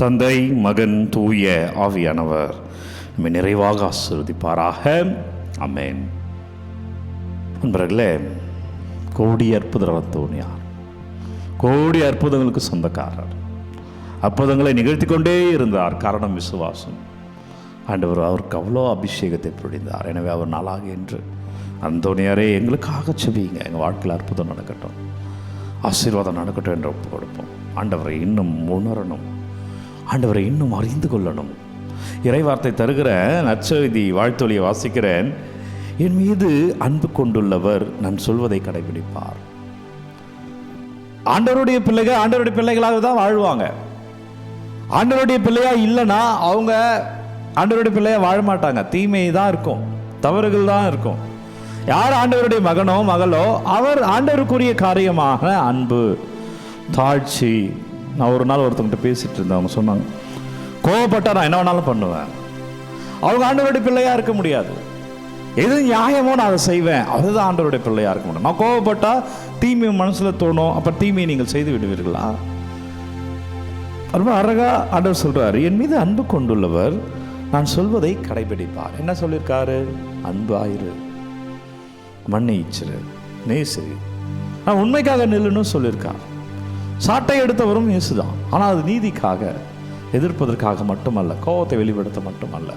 தந்தை, மகன், தூய ஆவியானவர் நம்மை நிறைவாக ஆசீர்வதிப்பாராக. ஆமென். நண்பர்களே, கோடி அற்புதர் அந்தோனியார், கோடி அற்புதங்களுக்கு சொந்தக்காரர். அற்புதங்களை நிகழ்த்தி கொண்டே இருந்தார். காரணம் விசுவாசம். ஆண்டவர் அவருக்கு அவ்வளோ அபிஷேகத்தை பொழிந்தார். எனவே அவர் நாளாக என்று அந்தோனியாரே எங்களுக்காக செபியுங்க, எங்கள் வாழ்க்கையில் அற்புதம் நடக்கட்டும், ஆசீர்வாதம் நடக்கட்டும் என்று ஒப்பு கொடுப்போம். ஆண்டவரை இன்னும் உணரணும், ஆண்டவரை இன்னும் அறிந்து கொள்ளணும். இறைவார்த்தை தருகிற நற்செய்தி வாழ்த்தொலியை வாசிக்கிறேன். என் மீது அன்பு கொண்டுள்ளவர் நான் சொல்வதை கடைபிடிப்பார். ஆண்டவருடைய பிள்ளைகளாக தான் வாழ்வாங்க. ஆண்டவருடைய பிள்ளையா இல்லைன்னா அவங்க ஆண்டவருடைய பிள்ளையா வாழ மாட்டாங்க. தீமை தான் இருக்கும், தவறுகள் தான் இருக்கும். யார் ஆண்டவருடைய மகனோ மகளோ அவர் ஆண்டவருக்குரிய காரியமாக அன்பு, தாழ்ச்சி. நான் ஒரு நாள் ஒருத்தவங்கிட்ட பேசிட்டு இருந்தேன். அவங்க சொன்னாங்க, கோவப்பட்டா நான் என்ன வேணாலும் பண்ணுவேன். அவங்க ஆண்டவருடைய பிள்ளையா இருக்க முடியாது. எது நியாயமோ நான் அதை செய்வேன், அதுதான் ஆண்டவருடைய பிள்ளையா இருக்க முடியும். நான் கோவப்பட்டா தீமை மனசுல தோணும். அப்ப தீமையை நீங்கள் செய்து விடுவீர்களா? ரொம்ப அழகா ஆண்டவர் சொல்றாரு, என் மீது அன்பு கொண்டுள்ளவர் நான் சொல்வதை கடைபிடிப்பார். என்ன சொல்லியிருக்காரு? அன்பாயிரு, மன்னிச்சிரு, நேசிரு, நான் உண்மைக்காக நில்லுன்னு சொல்லியிருக்கார். சாட்டை எடுத்தவரும் இயேசுதான். ஆனால் அது நீதிக்காக, எதிர்ப்பதற்காக மட்டுமல்ல, கோபத்தை வெளிப்படுத்த மட்டுமல்ல.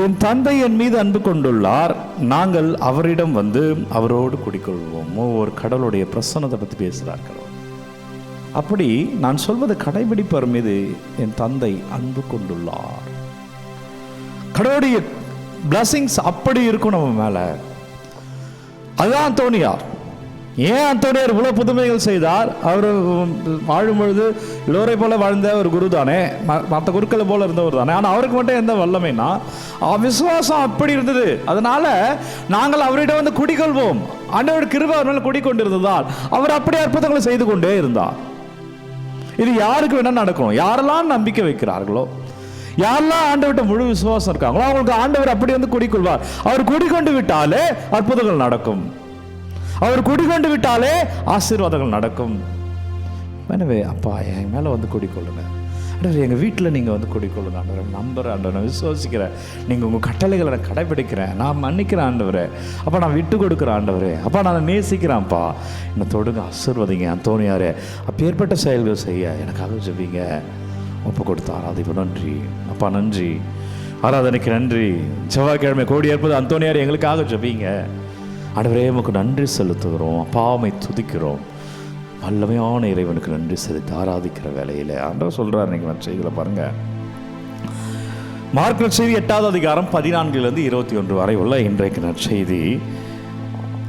என் தந்தை என் மீது அன்பு கொண்டுள்ளார், நாங்கள் அவரிடம் வந்து அவரோடு குடிக்கொள்வோம். ஒரு கடவுளுடைய பிரசன்னத்தை பற்றி பேசுகிறார் கடவுள். அப்படி நான் சொல்வதை கடைபிடிப்பவர் மீது என் தந்தை அன்பு கொண்டுள்ளார். கடவுளுடைய பிளஸிங்ஸ் அப்படி இருக்கும் நம்ம மேல. அதுதான் அந்தோனியார். ஏன் அந்தோனியார் இவ்வளவு புதுமைகள் செய்தார்? அவர் வாழும் பொழுது எல்லோரை போல வாழ்ந்த ஒரு குரு தானே, மற்ற குருக்களை போல இருந்தவர் தானே. ஆனால் அவருக்கு மட்டும் எந்த வல்லமைனா விசுவாசம் அப்படி இருந்தது. அதனால நாங்கள் அவரிடம் வந்து குடிக்கொள்வோம். ஆண்டவர் கிருபை அவர் மேல குடிக்கொண்டிருந்ததால் அவர் அப்படி அற்புதங்களை செய்து கொண்டே இருந்தார். இது யாருக்கு வேணா நடக்கும். யாரெல்லாம் நம்பிக்கை வைக்கிறார்களோ, யாரெல்லாம் ஆண்டவர்கிட்ட முழு விசுவாசம் இருக்காங்களோ அவங்களுக்கு ஆண்டவர் அப்படி வந்து குடிக்கொள்வார். அவர் குடிக்கொண்டு விட்டாலே அற்புதங்கள் நடக்கும். அவர் குடிக்கொண்டு விட்டாலே ஆசீர்வாதங்கள் நடக்கும். எனவே அப்பா என் மேலே வந்து குடிக்கொள்ளுங்க ஆண்டவர், எங்கள் வீட்டில் நீங்கள் வந்து குடிக்கொள்ளுங்க ஆண்டவர். நம்புகிறேன் ஆண்டவர், நான் விசுவாசிக்கிறேன், நீங்கள் உங்கள் கட்டளைகளை நான் கடைபிடிக்கிறேன், நான் மன்னிக்கிறேன் ஆண்டவரே. அப்பா நான் விட்டு கொடுக்குறேன் ஆண்டவரே. அப்பா நான் நேசிக்கிறேன்ப்பா, என்னை தொடுங்க, ஆசீர்வதிங்க. அந்தோனியாரே அப்பேற்பட்ட செயல்கள் செய்ய எனக்காக ஜெபிங்க. ஒப்பு கொடுத்து ஆராதிப்பு. நன்றி அப்பா, நன்றி, ஆராதனைக்கு நன்றி. செவ்வாய்க்கிழமை கோடி ஏற்பது அந்தோனியார் எங்களுக்காக ஜெபிங்க ஆண்டவரே. உமக்கு நன்றி செலுத்துகிறோம் அப்பா, உம்மை துதிக்கிறோம். வல்லமையான இறைவனுக்கு நன்றி செலுத்தி ஆராதிக்கிற வேலையில் ஆண்டவர் சொல்றார். இன்னைக்கு நற்செய்தியில் பாருங்க, மார்க் நற்செய்தி 8வது அதிகாரம் 14 to 21 வரை உள்ள இன்றைக்கு நற்செய்தி.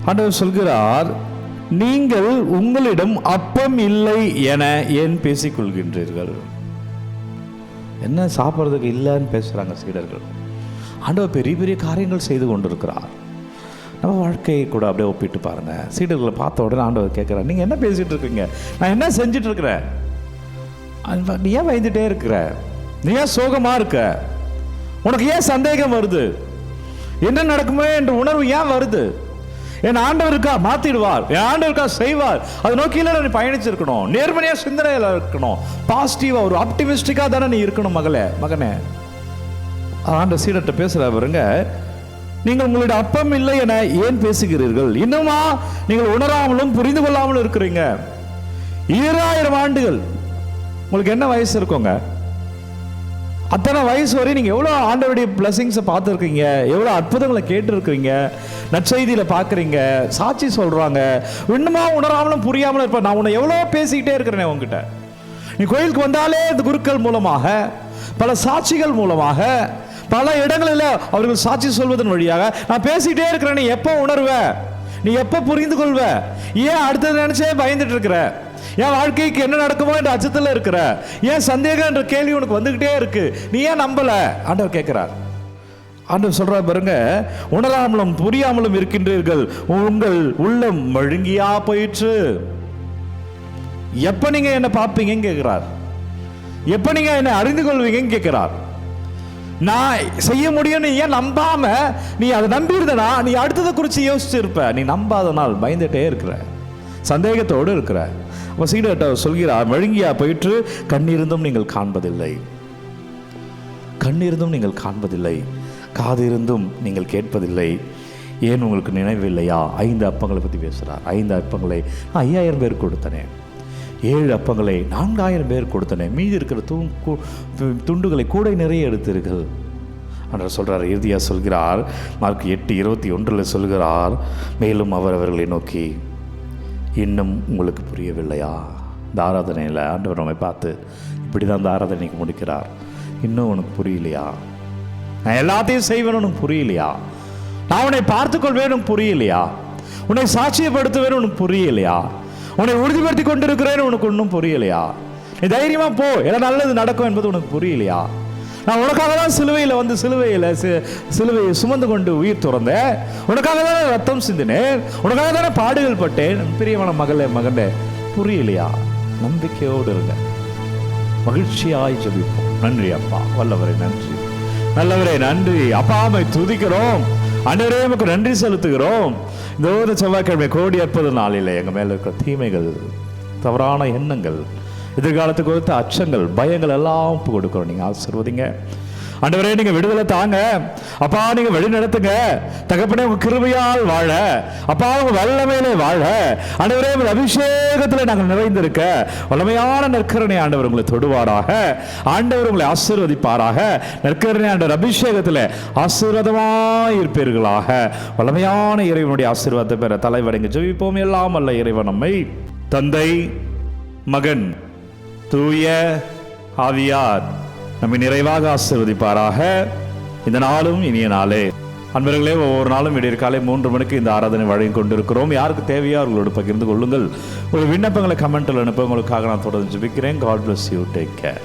ஆண்டவர் சொல்கிறார், நீங்கள் உங்களிடம் அப்பம் இல்லை என ஏன் பேசிக்கொள்கின்றீர்கள்? என்ன சாப்பிட்றதுக்கு இல்லைன்னு பேசுகிறாங்க சீடர்கள். ஆண்டவர் பெரிய பெரிய காரியங்கள் செய்து கொண்டிருக்கிறார். நம்ம வாழ்க்கையை கூட அப்படியே ஒப்பிட்டு பாருங்கள். சீடர்களை பார்த்த உடனே ஆண்டவர் கேட்குறார், நீங்கள் என்ன பேசிகிட்டு இருக்கீங்க? நான் என்ன செஞ்சுட்டு இருக்கிறேன்? நீ ஏன் பயந்துட்டே இருக்கிற? நீ ஏன் சோகமாக இருக்க? உனக்கு ஏன் சந்தேகம் வருது? என்ன நடக்குமே என்ற உணர்வு ஏன் வருது? என் ஆண்டவருக்கா மாற்றிடுவார், என் ஆண்டவருக்கா செய்வார். அதை நோக்கியில் நீ பயணிச்சிருக்கணும். நேர்மறையாக சிந்தனையில் இருக்கணும். பாசிட்டிவாக ஒரு ஆப்டிமிஸ்டிக்காக தானே நீ இருக்கணும் மகனே. ஆண்டவர் சீடர்கிட்ட பேசுகிற பாருங்க, நீங்கள் உங்களுடைய அப்பம் இல்லை என ஏன் பேசுகிறீர்கள்? இன்னுமா நீங்கள் உணராமலும் புரிந்து கொள்ளாமலும் இருக்கிறீங்க. 2000 ஆண்டுகள் உங்களுக்கு என்ன வயசு இருக்குங்க? அத்தனை வயசு வரை நீங்க எவ்வளவு ஆண்டவருடைய பிளஸிங்ஸை பார்த்துருக்கீங்க, எவ்வளவு அற்புதங்களை கேட்டுருக்கீங்க, நற்செய்தியில பார்க்குறீங்க, சாட்சி சொல்றாங்க. இன்னுமா உணராமலும் புரியாமலும் இருப்ப. நான் உன்னை எவ்வளோ பேசிக்கிட்டே இருக்கிறேன் உங்ககிட்ட. நீ கோயிலுக்கு வந்தாலே இந்த குருக்கள் மூலமாக, பல சாட்சிகள் மூலமாக, பல இடங்களில் அவர்கள் சாட்சி சொல்வதன் வழியாக நான் பேசிக்கிட்டே இருக்கிறேன். நீ எப்போ உணர்வ? நீ எப்போ புரிந்து கொள்வ? ஏன் அடுத்தது நினைச்சே பயந்துட்டு இருக்கிற? என் வாழ்க்கைக்கு என்ன நடக்குமோ என்ற அச்சத்தில் இருக்கிற? ஏன் சந்தேகம் என்ற கேள்வி உனக்கு வந்துகிட்டே இருக்கு? நீ ஏன் நம்பல? ஆண்டவர் கேட்கிறார். ஆண்டவர் சொல்றார் பாருங்க, உணராமலும் புரியாமலும் இருக்கின்றீர்கள், உங்கள் உள்ளம் மழுங்கியா போயிற்று. எப்ப நீங்க என்ன பார்ப்பீங்கன்னு கேட்கிறார். எப்ப நீங்க என்ன அறிந்து கொள்வீங்கன்னு கேட்கிறார். நான் செய்ய முடியும் ஏன் நம்பாம நீ அதை நம்பியிருந்தனா நீ அடுத்ததை குறித்து யோசிச்சு இருப்ப. நீ நம்பாத நாள் பயந்துட்டே இருக்கிற, சந்தேகத்தோடு இருக்கிற. அப்போ சீடர்கிட்ட சொல்கிறார், மழுங்கியா போயிற்று, கண்ணிருந்தும் நீங்கள் காண்பதில்லை, கண்ணிருந்தும் நீங்கள் காண்பதில்லை, காது இருந்தும் நீங்கள் கேட்பதில்லை, ஏன் உங்களுக்கு நினைவில்லையா? 5 அப்பங்களை பற்றி பேசுகிறார். 5 அப்பங்களை 5000 பேர் கொடுத்தனேன், 7 அப்பங்களை 4000 பேர் கொடுத்தனேன், மீதி இருக்கிற துண்டுகளை கூடை நிறைய எடுத்தீர்கள் என்று சொல்கிறார். இறுதியாக சொல்கிறார், மார்க் 8:21 சொல்கிறார், மேலும் அவர் அவர்களை நோக்கி, இன்னும் உங்களுக்கு புரியவில்லையா? இந்த ஆராதனையில் ஆண்டவர் நம்மை பார்த்து இப்படி தான் இந்த ஆராதனைக்கு முடிக்கிறார். இன்னும் உனக்கு புரியலையா? நான் எல்லாத்தையும் செய்வேன், உனக்கு புரியலையா? நான் உன்னை பார்த்துக்கொள்வேன், உனக்கு புரியலையா? உன்னை சாட்சியப்படுத்துவேன், உனக்கு புரியலையா? உன்னை உறுதிப்படுத்தி கொண்டிருக்கிறேன், உனக்கு ஒன்றும் புரியலையா? நீ தைரியமா போ, எல்லாம் நல்லது நடக்கும் என்பது உனக்கு புரியலையா? நான் உனக்காக தான் சிலுவையை சுமந்து கொண்டு உயிர் துறந்தேன், உனக்காக தானே ரத்தம் சிந்தினேன், உனக்காக தானே பாடுகள் பட்டேன். பிரியமான மகனே, புரியலையா? நம்பிக்கையோடு இருங்க, மகிழ்ச்சியாய் ஜெபிப்போம். நன்றி அப்பா, வல்லவரே நன்றி, நல்லவரே நன்றி. அப்பாவை துதிக்கிறோம், ஆண்டவரே நமக்கு நன்றி செலுத்துகிறோம். இந்த ஒரு செவ்வாய்க்கிழமை கோடி 40 நாளில் எங்கள் மேலே இருக்கிற தீமைகள், தவறான எண்ணங்கள், எதிர்காலத்துக்கு கொடுத்த அச்சங்கள், பயங்கள் எல்லாம் ஒப்பு கொடுக்கிறோம். நீங்கள் ஆசீர்வதிங்க ஆண்டவரே, நீங்கள் விடுதலை தாங்க அப்பா, நீங்கள் வழி நடத்துங்க தகப்பனே, உங்கள் கிருபையால் வாழ அப்பா, உங்கள் வல்லமையிலே வாழ ஆண்டவரே, உங்கள் அபிஷேகத்தில் நாங்கள் நிறைந்திருக்க வல்லமையான நற்கருணை ஆண்டவர் உங்களை தொடுவாராக. ஆண்டவர் உங்களை ஆசீர்வதிப்பாராக. நற்கருணை ஆண்டவர் அபிஷேகத்தில் ஆசீர்வாதமாய் இருப்பீர்களாக. வல்லமையான இறைவனுடைய ஆசீர்வாதத்தை பெற தலைவணங்கி ஜெபிப்போம். எல்லாம் அல்ல இறைவன் நம்மை தந்தை, மகன், தூய ஆவியார் நம்மை நிறைவாக ஆசீர்வதிப்பாராக. இந்த நாளும் இனிய நாளே. அன்பர்களே, ஒவ்வொரு நாளும் விடியற்காலை 3 மணிக்கு இந்த ஆராதனை வழங்கி கொண்டிருக்கிறோம். யாருக்கு தேவையோ அவர்களோடு பகிர்ந்து கொள்ளுங்கள். ஒரு விண்ணப்பங்களை கமெண்டில் அனுப்ப உங்களுக்காக நான் தொடர்ந்து ஜெபிக்கிறேன். God bless you. Take care.